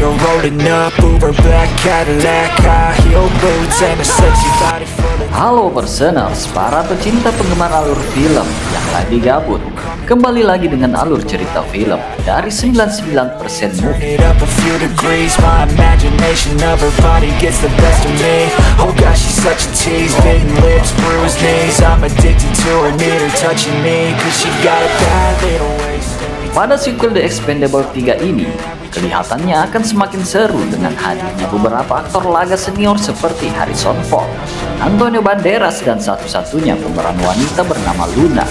you're rolling up, Uber black Cadillac, high heel boots and a sexy body full of... Halo Personals, para pecinta penggemar alur film yang lagi gabut. Kembali lagi dengan alur cerita film dari 99% Movie. It up a few degrees, my imagination of her body gets the best of me. Oh gosh, she's such a tease, bitten lips, bruised knees. I'm addicted to her, need her touching me, cause she got a bad little waist. Pada sequel The Expendables 3 ini, kelihatannya akan semakin seru dengan hadirnya beberapa aktor laga senior seperti Harrison Ford, Antonio Banderas, dan satu-satunya pemeran wanita bernama Luna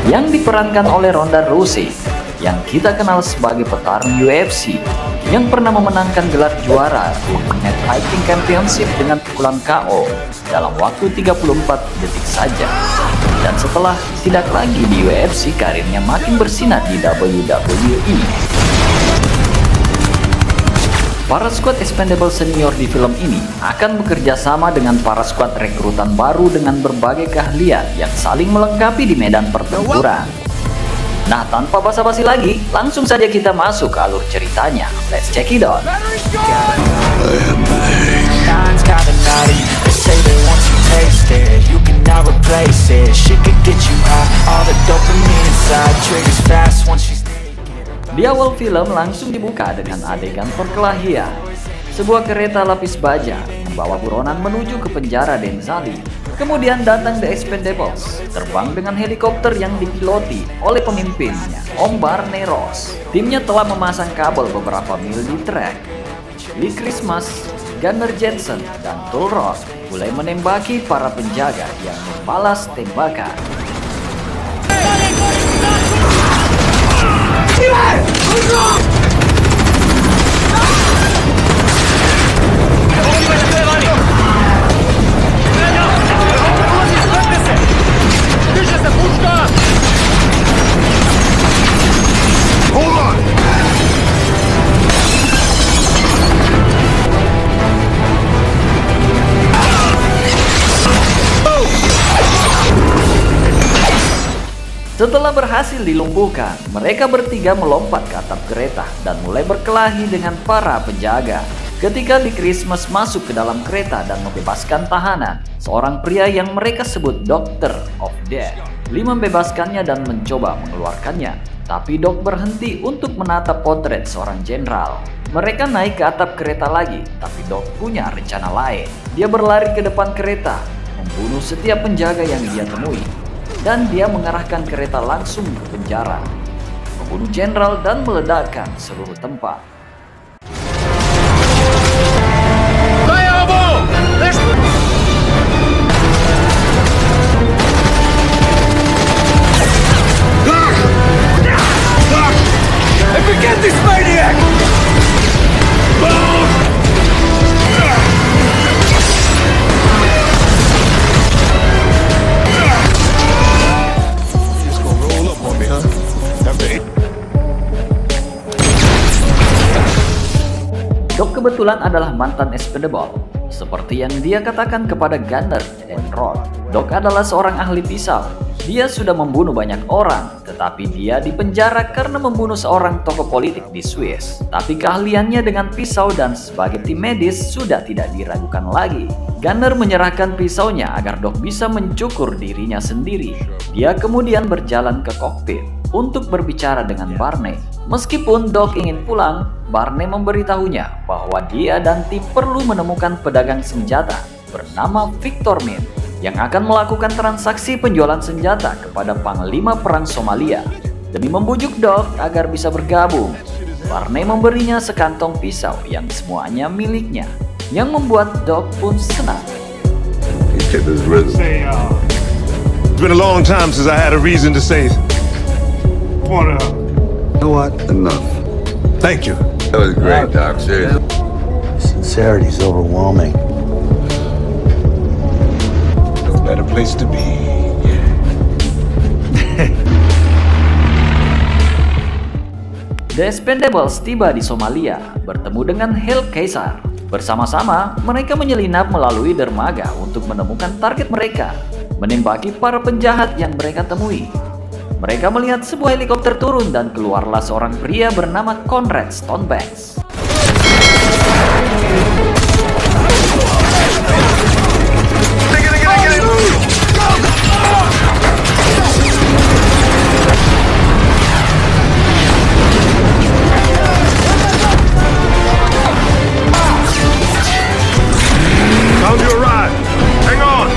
yang diperankan oleh Ronda Rousey yang kita kenal sebagai petarung UFC yang pernah memenangkan gelar juara Ultimate Fighting Championship dengan pukulan KO dalam waktu 34 detik saja. Dan setelah tidak lagi di UFC, karirnya makin bersinar di WWE. Para skuad Expendable senior di film ini akan bekerja sama dengan para skuad rekrutan baru dengan berbagai keahlian yang saling melengkapi di medan pertempuran. Nah, tanpa basa-basi lagi, langsung saja kita masuk ke alur ceritanya. Let's check it out. Di awal film langsung dibuka dengan adegan perkelahian. Sebuah kereta lapis baja membawa buronan menuju ke penjara Denzali. Kemudian datang The Expendables, terbang dengan helikopter yang dipiloti oleh pemimpinnya, Om Barney Ross. Timnya telah memasang kabel beberapa mil di trek. Lee Christmas, Gunnar Jensen, dan Tool Roth mulai menembaki para penjaga yang membalas tembakan. Setelah berhasil dilumpuhkan, mereka bertiga melompat ke atap kereta dan mulai berkelahi dengan para penjaga. Ketika Lee Christmas masuk ke dalam kereta dan membebaskan tahanan, seorang pria yang mereka sebut Doctor of Death, Lee membebaskannya dan mencoba mengeluarkannya. Tapi Doc berhenti untuk menatap potret seorang jenderal. Mereka naik ke atap kereta lagi, tapi Doc punya rencana lain. Dia berlari ke depan kereta, membunuh setiap penjaga yang dia temui. Dan dia mengarahkan kereta langsung ke penjara, membunuh jenderal dan meledakkan seluruh tempat. Doc kebetulan adalah mantan Expendable, seperti yang dia katakan kepada Gunnar dan Roth. Doc adalah seorang ahli pisau. Dia sudah membunuh banyak orang, tetapi dia dipenjara karena membunuh seorang tokoh politik di Swiss. Tapi keahliannya dengan pisau dan sebagai tim medis sudah tidak diragukan lagi. Gunnar menyerahkan pisaunya agar Doc bisa mencukur dirinya sendiri. Dia kemudian berjalan ke kokpit untuk berbicara dengan Barney. Meskipun Doc ingin pulang, Barney memberitahunya bahwa dia dan tim perlu menemukan pedagang senjata bernama Victor Min yang akan melakukan transaksi penjualan senjata kepada Panglima Perang Somalia. Demi membujuk Doc agar bisa bergabung, Barney memberinya sekantong pisau yang semuanya miliknya, yang membuat Doc pun senang. It's been a long time since I had a reason to say what up. You know what? Enough. Thank you. That was great, Doc. Seriously. Sincerity's overwhelming. No better place to be. The Expendables tiba di Somalia, bertemu dengan Hell Caesar. Bersama-sama, mereka menyelinap melalui dermaga untuk menemukan target mereka, menembaki para penjahat yang mereka temui. Mereka melihat sebuah helikopter turun dan keluarlah seorang pria bernama Conrad Stonebanks. Time to arrive. Hang on.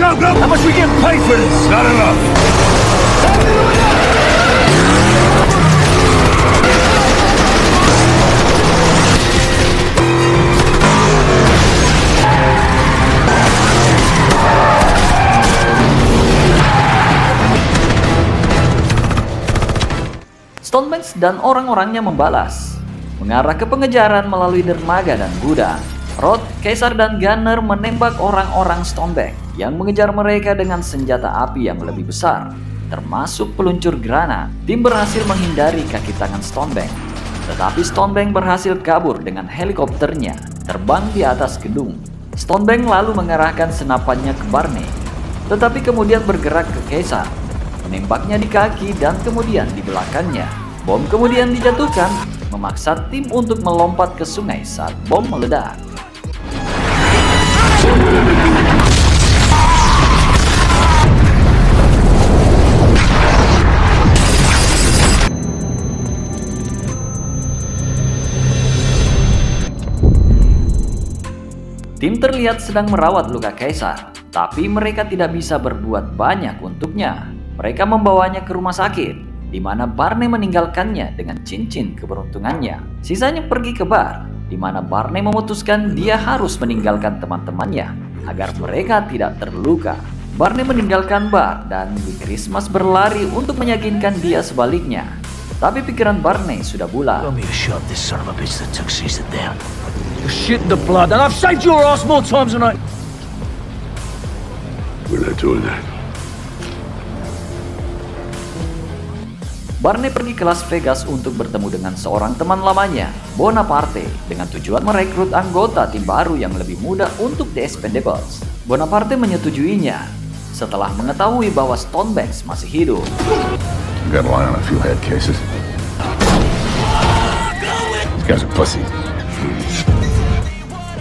Go, go! How much we get paid for this? Not enough. Stonebanks dan orang-orangnya membalas, mengarah ke pengejaran melalui dermaga dan gudang. Rod, Caesar, dan Gunner menembak orang-orang Stonebank yang mengejar mereka dengan senjata api yang lebih besar, termasuk peluncur granat. Tim berhasil menghindari kaki tangan Stonebank, tetapi Stonebank berhasil kabur dengan helikopternya terbang di atas gedung. Stonebank lalu mengarahkan senapannya ke Barney, tetapi kemudian bergerak ke Caesar, menembaknya di kaki dan kemudian di belakangnya. Bom kemudian dijatuhkan, memaksa tim untuk melompat ke sungai saat bom meledak. Tim terlihat sedang merawat luka Caesar, tapi mereka tidak bisa berbuat banyak untuknya. Mereka membawanya ke rumah sakit, di mana Barney meninggalkannya dengan cincin keberuntungannya. Sisanya pergi ke bar, di mana Barney memutuskan dia harus meninggalkan teman-temannya agar mereka tidak terluka. Barney meninggalkan bar dan Lee Christmas berlari untuk meyakinkan dia sebaliknya. Tapi pikiran Barney sudah bulat. Want me to shove this son of a bitch that took Caesar down? You're shit in the blood, and I've saved your ass more times than I... We're not doing that. Barney pergi ke Las Vegas untuk bertemu dengan seorang teman lamanya, Bonaparte, dengan tujuan merekrut anggota tim baru yang lebih muda untuk The Expendables. Bonaparte menyetujuinya setelah mengetahui bahwa Stonebanks masih hidup. Got a line on a few head cases. These guys are pussy.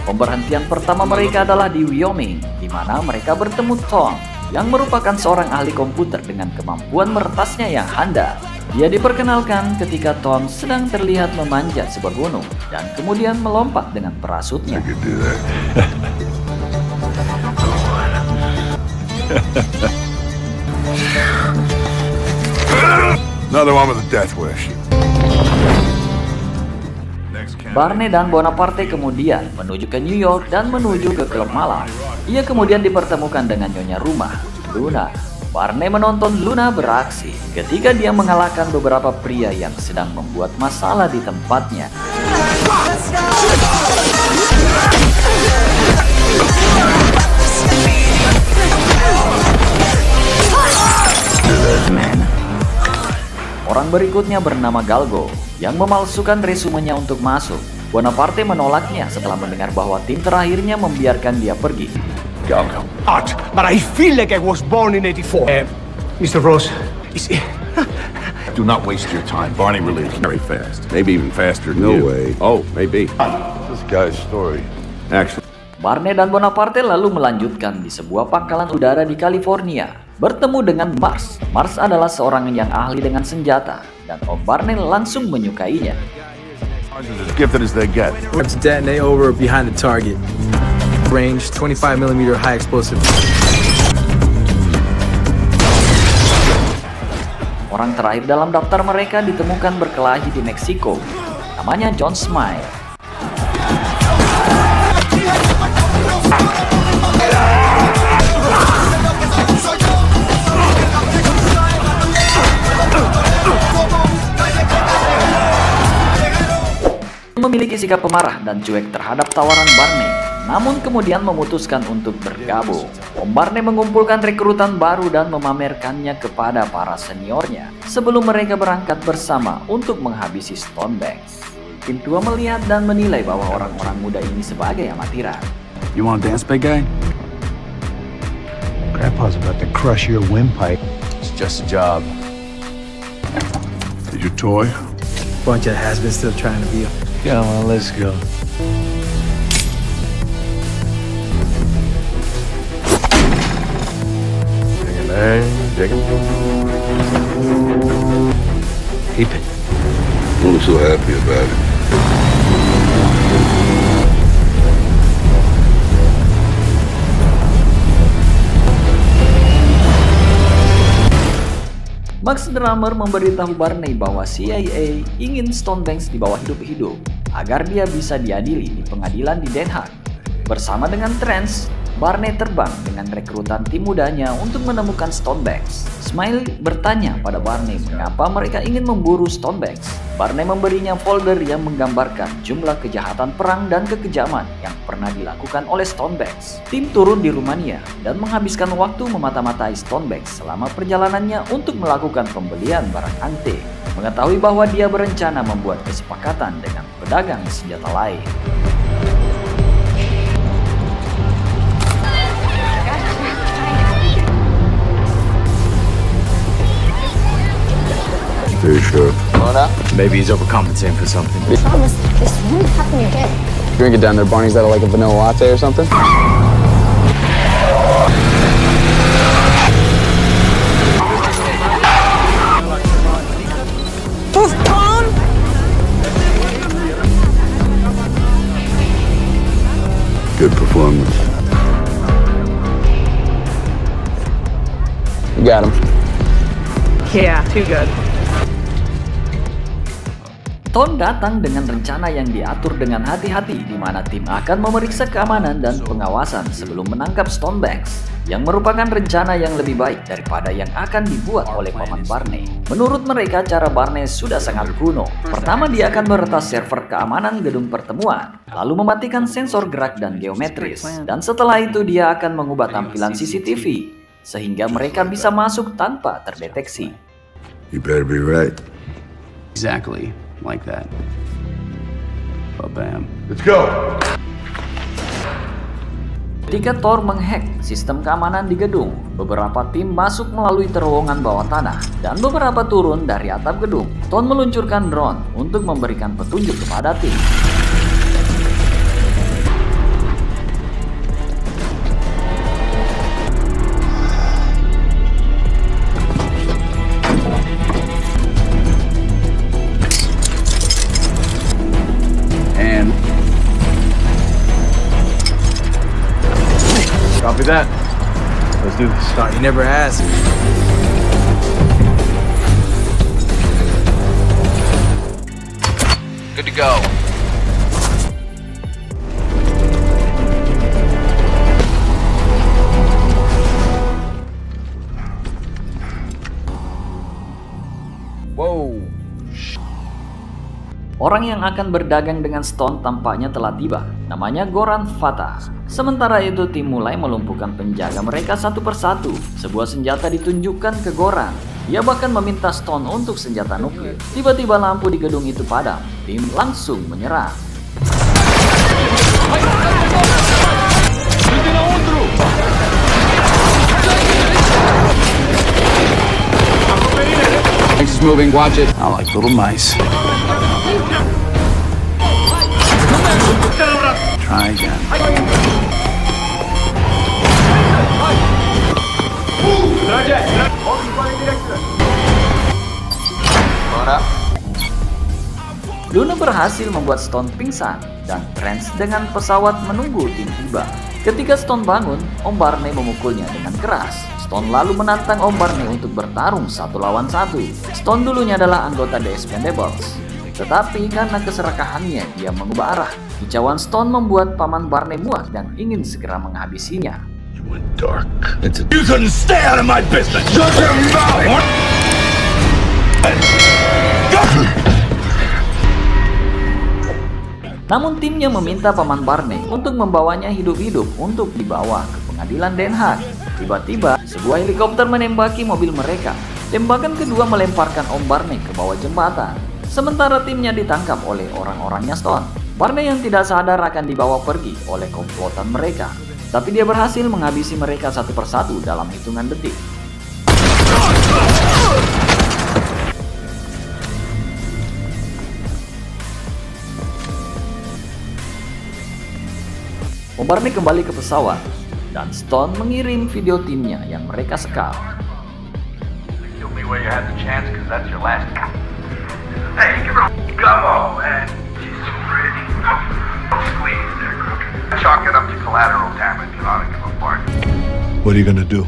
Pemberhentian pertama mereka adalah di Wyoming, di mana mereka bertemu Tom, yang merupakan seorang ahli komputer dengan kemampuan meretasnya yang handal. Dia diperkenalkan ketika Tom sedang terlihat memanjat sebuah gunung dan kemudian melompat dengan parasutnya. I could do that. Another one with a death wish. Barney dan Bonaparte kemudian menuju ke New York dan menuju ke klub malam. Ia kemudian dipertemukan dengan nyonya rumah, Luna. Barney menonton Luna beraksi ketika dia mengalahkan beberapa pria yang sedang membuat masalah di tempatnya. Orang berikutnya bernama Galgo yang memalsukan resumenya untuk masuk. Bonaparte menolaknya setelah mendengar bahwa tim terakhirnya membiarkan dia pergi. Galgo. Hot, but I feel like I was born in 84. Mr. Ross, Do not waste your time. Barney really is very fast. Maybe even faster than No you. way. Oh, maybe. This guy's story. Actually. Barney dan Bonaparte lalu melanjutkan di sebuah pangkalan udara di California, bertemu dengan Mars. Mars adalah seorang yang ahli dengan senjata, dan Om Barney langsung menyukainya. As gifted as they get. To detonate over behind the target. Range 25mm high explosive. Orang terakhir dalam daftar mereka ditemukan berkelahi di Meksiko. Namanya John Smythe. Memiliki sikap pemarah dan cuek terhadap tawaran Barney, namun kemudian memutuskan untuk bergabung. Om Barney mengumpulkan rekrutan baru dan memamerkannya kepada para seniornya sebelum mereka berangkat bersama untuk menghabisi Stonebanks. Tim tua melihat dan menilai bahwa orang-orang muda ini sebagai amatiran. You want to dance, big guy? Grandpa's about to crush your windpipe. It's just a job. Is your toy? Bunch of has-beens still trying to be a... Come on, let's go. Keep it. Don't look so happy about it. Max Drummer memberitahu Barney bahwa CIA ingin Stone Banks dibawa hidup-hidup agar dia bisa diadili di pengadilan di Den Haag. Bersama dengan Trance, Barney terbang dengan rekrutan tim mudanya untuk menemukan Stone Banks. Smiley bertanya pada Barney mengapa mereka ingin memburu Stone Banks. Barney memberinya folder yang menggambarkan jumlah kejahatan perang dan kekejaman yang pernah dilakukan oleh Stone Banks. Tim turun di Rumania dan menghabiskan waktu memata-matai Stone Banks selama perjalanannya untuk melakukan pembelian barang antik. Mengetahui bahwa dia berencana membuat kesepakatan dengan pedagang senjata lain. Very sure. Maybe he's overcompensating for something. Promise, this won't happen again. Drink it down there, Barney's got like a vanilla latte or something. Good performance. You got him. Yeah, too good. Stone datang dengan rencana yang diatur dengan hati-hati di mana tim akan memeriksa keamanan dan pengawasan sebelum menangkap Stone Banks, yang merupakan rencana yang lebih baik daripada yang akan dibuat oleh paman Barney. Menurut mereka, cara Barney sudah sangat kuno. Pertama, dia akan meretas server keamanan gedung pertemuan, lalu mematikan sensor gerak dan geometris, dan setelah itu dia akan mengubah tampilan CCTV sehingga mereka bisa masuk tanpa terdeteksi. You better be right. Exactly. Like that. Ba-bam. Let's go! Ketika Thor menghack sistem keamanan di gedung, beberapa tim masuk melalui terowongan bawah tanah dan beberapa turun dari atap gedung. Thor meluncurkan drone untuk memberikan petunjuk kepada tim. Copy that. Let's do this. You never asked. Good to go. Whoa. Orang yang akan berdagang dengan Stone tampaknya telah tiba. Namanya Goran Fatah. Sementara itu tim mulai melumpuhkan penjaga mereka satu persatu. Sebuah senjata ditunjukkan ke Goran. Dia bahkan meminta Stone untuk senjata nuklir. Tiba-tiba lampu di gedung itu padam. Tim langsung menyerang. Thanks, moving. Watch it. I like little mice. Try again. Luna berhasil membuat Stone pingsan dan Trance dengan pesawat menunggu tim tiba. Ketika Stone bangun, Om Barney memukulnya dengan keras. Stone lalu menantang Om Barney untuk bertarung 1 lawan 1. Stone dulunya adalah anggota The Expendables. Tetapi karena keserakahannya, dia mengubah arah. Kicauan Stone membuat paman Barney muak dan ingin segera menghabisinya. You went dark. You couldn't stay out of my business! Shut your mouth! Namun timnya meminta paman Barney untuk membawanya hidup-hidup untuk dibawa ke pengadilan Den Haag. Tiba-tiba, sebuah helikopter menembaki mobil mereka. Tembakan kedua melemparkan Om Barney ke bawah jembatan. Sementara timnya ditangkap oleh orang-orangnya Stone. Barney yang tidak sadar akan dibawa pergi oleh komplotan mereka, tapi dia berhasil menghabisi mereka satu persatu dalam hitungan detik. Barney kembali ke pesawat, dan Stone mengirim video timnya yang mereka sekal. What are you gonna do?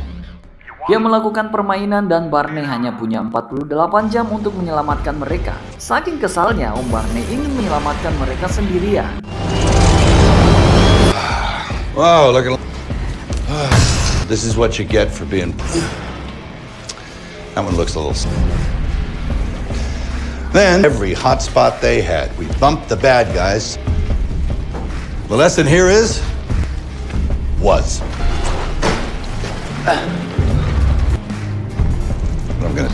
Dia melakukan permainan dan Barney hanya punya 48 jam untuk menyelamatkan mereka. Saking kesalnya, Om Barney ingin menyelamatkan mereka sendirian. Wow, look at this is what you get for being. That one looks a little. Then every hot spot they had, we bumped the bad guys. The lesson here is was. I'm gonna.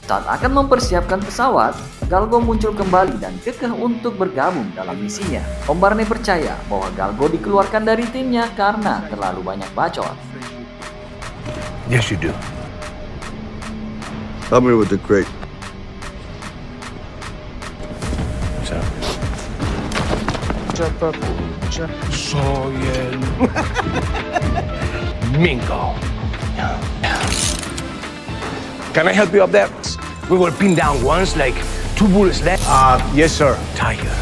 Saat akan mempersiapkan pesawat, Galgo muncul kembali dan kekeh untuk bergabung dalam misinya. Om Barney percaya bahwa Galgo dikeluarkan dari timnya karena terlalu banyak bacot. Yes, you do. Help me with the crate. Soy el Mingo. Can I help you up there? We were pinned down once, like 2 bullets left. Yes, sir. Tiger.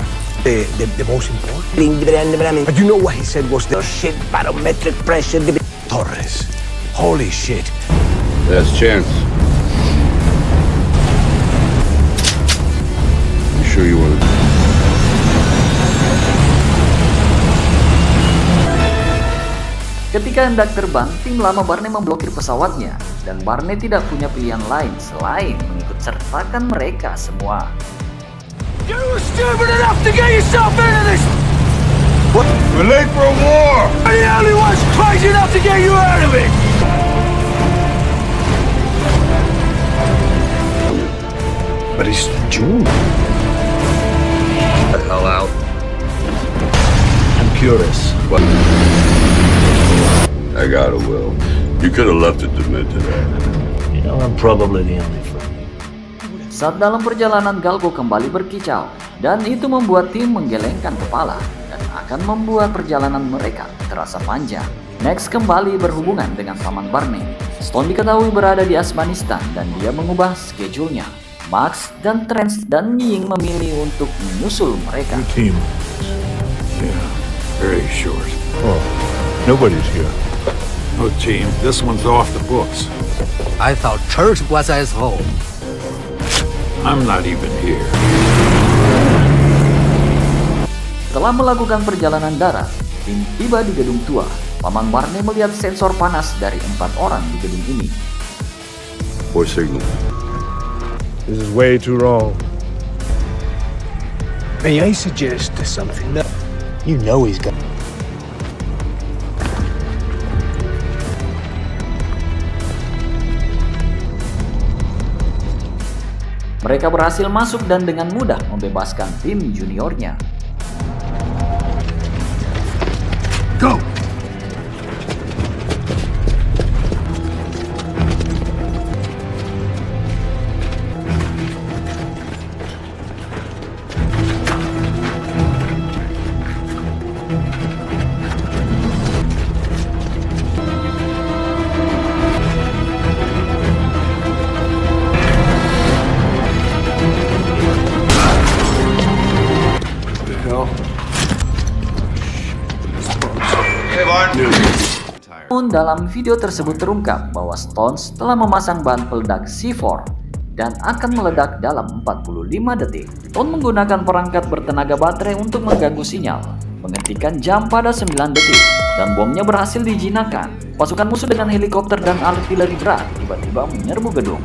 The most important. But you know what he said was the shit barometric pressure. Torres. Holy shit. Last chance. You sure you want to? Ketika hendak terbang, tim lama Barney memblokir pesawatnya, dan Barney tidak punya pilihan lain selain mengikut sertakan mereka semua. You were stupid enough to get yourself into this! What? We're late for a war! And the only one's crazy enough to get you out of it! But he's June. The hell out. I'm curious. What? I got a will. You could have left it to me today. You know, I'm probably the only friend. Saat dalam perjalanan, Galgo kembali berkicau, dan itu membuat tim menggelengkan kepala dan akan membuat perjalanan mereka terasa panjang. Max kembali berhubungan dengan paman Barney. Stone diketahui berada di Afghanistan dan dia mengubah schedule-nya. Max dan Trent dan Ying memilih untuk menyusul mereka. Team. Yeah, very short. Oh, nobody's here. No team. This one's off the books. I thought church was his home. I'm not even here. Setelah melakukan perjalanan darat, tim tiba di gedung tua. Paman Barney melihat sensor panas dari 4 orang di gedung ini. Voice signal. This is way too wrong. May I suggest something? You know he's got. Mereka berhasil masuk dan dengan mudah membebaskan tim juniornya. Go! Namun dalam video tersebut terungkap bahwa Stones telah memasang bahan peledak C4 dan akan meledak dalam 45 detik. Stone menggunakan perangkat bertenaga baterai untuk mengganggu sinyal, menghentikan jam pada 9 detik, dan bomnya berhasil dijinakkan. Pasukan musuh dengan helikopter dan artileri berat tiba-tiba menyerbu gedung.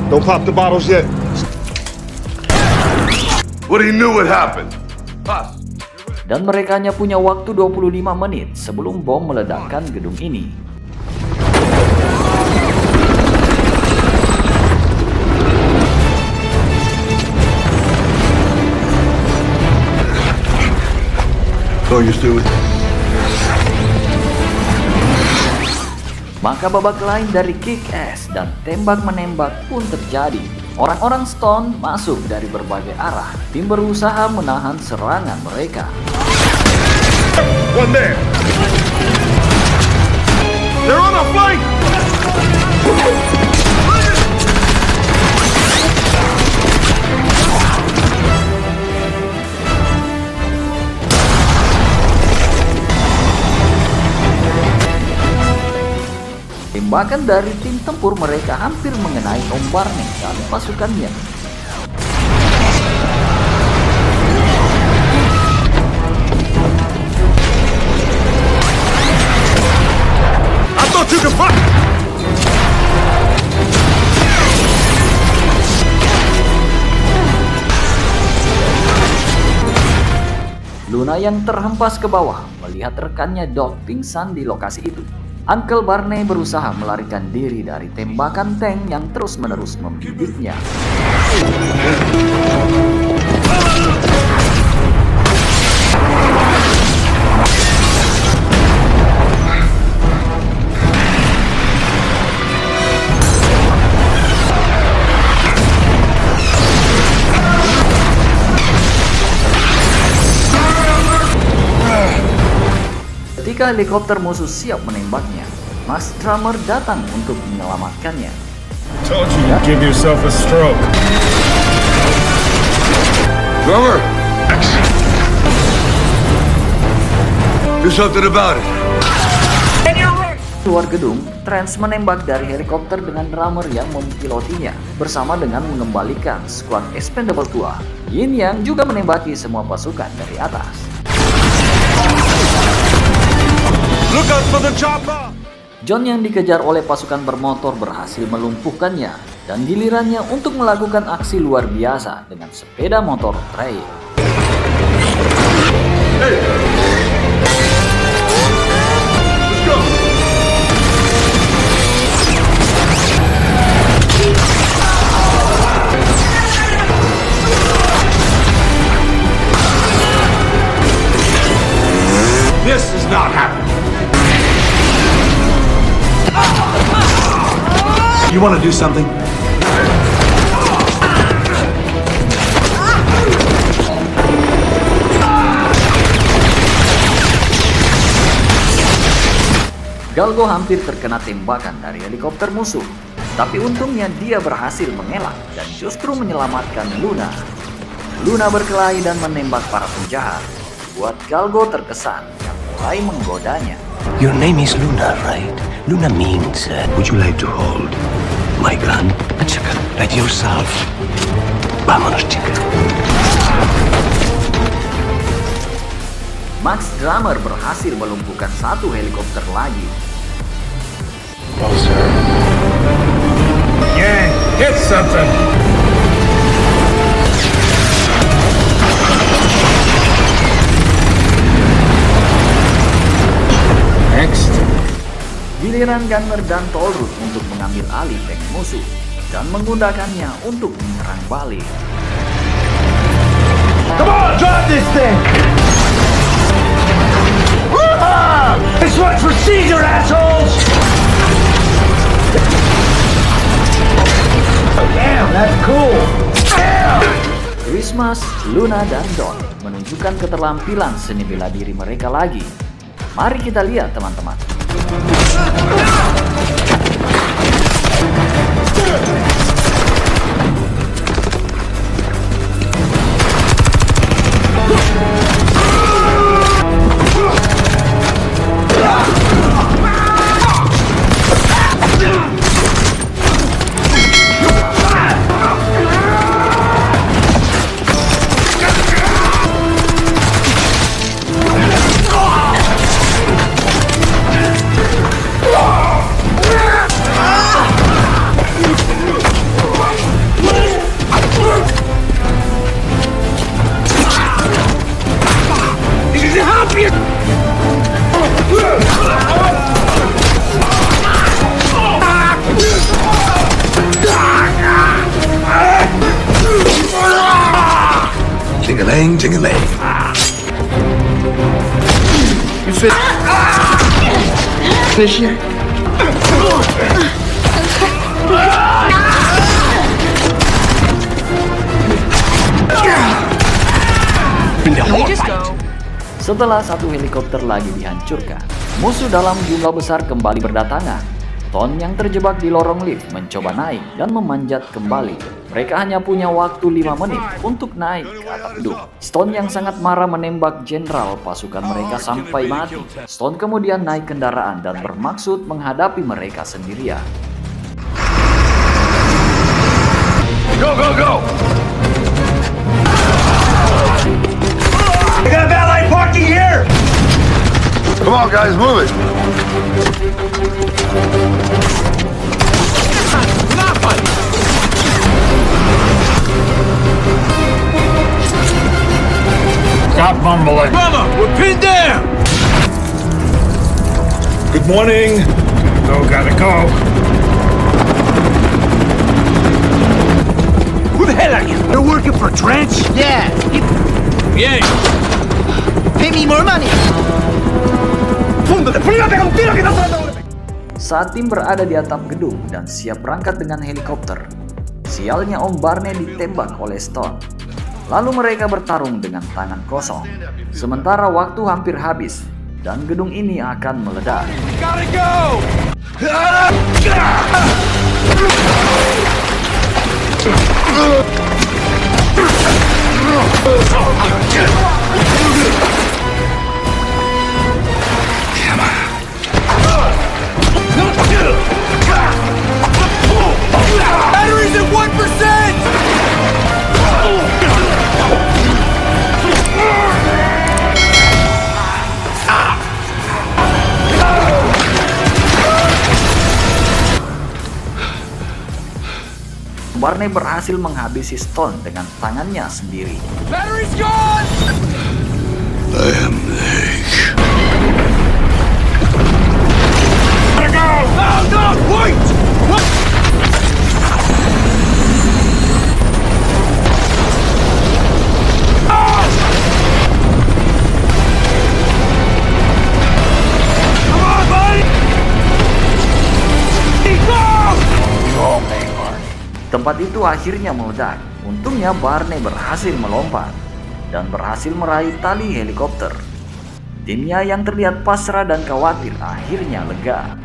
Don't pop the bottles yet. What he knew would happen. Us. dan mereka hanya punya waktu 25 menit sebelum bom meledakkan gedung ini. Maka babak lain dari kick-ass dan tembak-menembak pun terjadi. Orang-orang Stone masuk dari berbagai arah. Tim berusaha menahan serangan mereka. One there. They're on a flank. Tembakan dari tim tempur mereka hampir mengenai Om Barney dan pasukannya. I thought you could fight. Luna yang terhempas ke bawah melihat rekannya Doc pingsan di lokasi itu. Uncle Barney berusaha melarikan diri dari tembakan tank yang terus-menerus membibiknya. Ketika helikopter musuh siap menembaknya, Max Drummer datang untuk menyelamatkannya. Told you you'd give yourself a stroke. Drummer! Do something about it. Keluar gedung, Trance menembak dari helikopter dengan Drummer yang mempilotinya, bersama dengan mengembalikan skuad Expendable tua. Yin Yang juga menembaki semua pasukan dari atas. Look out for the chopper! John yang dikejar oleh pasukan bermotor berhasil melumpuhkannya, dan gilirannya untuk melakukan aksi luar biasa dengan sepeda motor trail. Hey! Let's go! This is not happening. You want to do something? Galgo hampir terkena tembakan dari helikopter musuh, tapi untungnya dia berhasil mengelak dan justru menyelamatkan Luna. Luna berkelahi dan menembak para penjahat, buat Galgo terkesan dan mulai menggodanya. Your name is Luna, right? Luna means, would you like to hold my gun? Like yourself. Vámonos, chica. Max Drummer berhasil melumpuhkan satu helikopter lagi. Closer. Yeah, hit something. Next. Giliran Gunner dan Tollroot untuk mengambil alih tank musuh dan menggunakannya untuk menyerang balik. Come on, drive this thing! This one's for Caesar, assholes! Damn, that's cool! Damn! Christmas, Luna, dan Don menunjukkan keterampilan seni bela diri mereka lagi. Mari kita lihat, teman-teman. Ting-a-ling, ting-a-ling. You fit. Fishing? Setelah satu helikopter lagi dihancurkan, musuh dalam jumlah besar kembali berdatangan. Stone yang terjebak di lorong lift mencoba naik dan memanjat kembali. Mereka hanya punya waktu 5 menit untuk naik ke atap gedung. Stone yang sangat marah menembak jenderal pasukan mereka sampai mati. Stone kemudian naik kendaraan dan bermaksud menghadapi mereka sendirian. Go, go, go! We got a valet parking here! Come on, guys, move it. Stop mumbling. Brother, we're pinned down! Good morning. Gotta go. Who the hell are you? You're working for Trench? Yeah. Yeah. Pay me more money. Saat tim berada di atap gedung dan siap berangkat dengan helikopter, sialnya Om Barney ditembak oleh Stone. Lalu mereka bertarung dengan tangan kosong. Sementara waktu hampir habis dan gedung ini akan meledak. Gotta go! Batteries at 1%! Barney berhasil menghabisi Stone dengan tangannya sendiri. Battery's gone! I am Lake. Gotta go! No, no, wait! What? Oh! Come on, buddy! Go! Tempat itu akhirnya meledak. Untungnya Barney berhasil melompat dan berhasil meraih tali helikopter. Timnya yang terlihat pasrah dan khawatir akhirnya lega.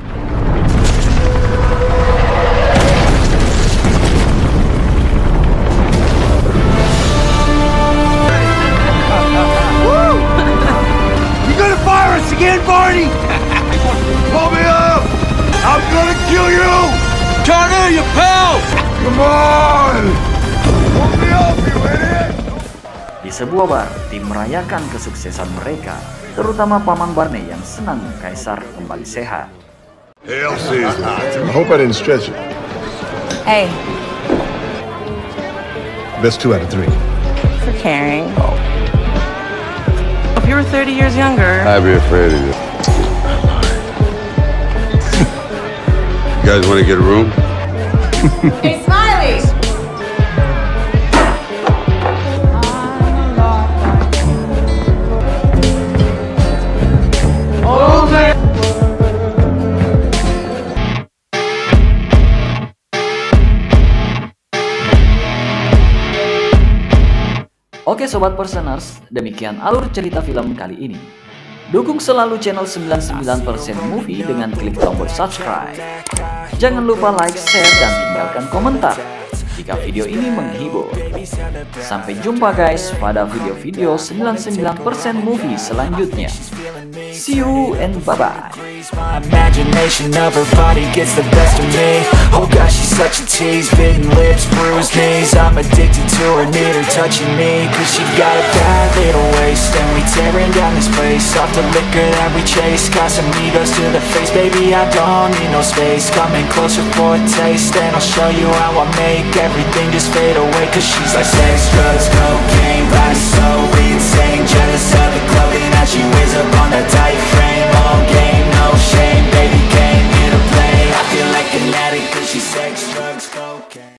You gonna fire us again, Barney? Pull me up! I'm gonna kill you! Turner, you pal! Come on! Pull me up, you idiot! Di sebuah bar, tim merayakan kesuksesan mereka, terutama Paman Barney yang senang Kaisar kembali sehat. Hail Caesar. I hope I didn't stretch it. Hey, Best 2 out of 3. for caring. If you were 30 years younger... I'd be afraid of you. You guys want to get a room? Hey, Smiley! Oke Sobat Perseners, demikian alur cerita film kali ini. Dukung selalu channel 99% Movie dengan klik tombol subscribe. Jangan lupa like, share, dan tinggalkan komentar jika video ini menghibur. Sampai jumpa guys pada video-video 99% Movie selanjutnya. See you and bye-bye. My imagination of her body gets the best of me. Oh gosh, she's such a tease. Bitten lips, bruised knees. I'm addicted to her, need her touching me. Cause she got a bad little waist, and we tearing down this place. Off the liquor that we chase, Casamigos to the face. Baby, I don't need no space. Coming closer for a taste, and I'll show you how I make everything just fade away. Cause she's like sex, drugs, cocaine, body so insane. Jealous of the clothing that she wears up on that tight frame. All game, no shame, baby came here to play. I feel like an addict cause she's sex, drugs, cocaine.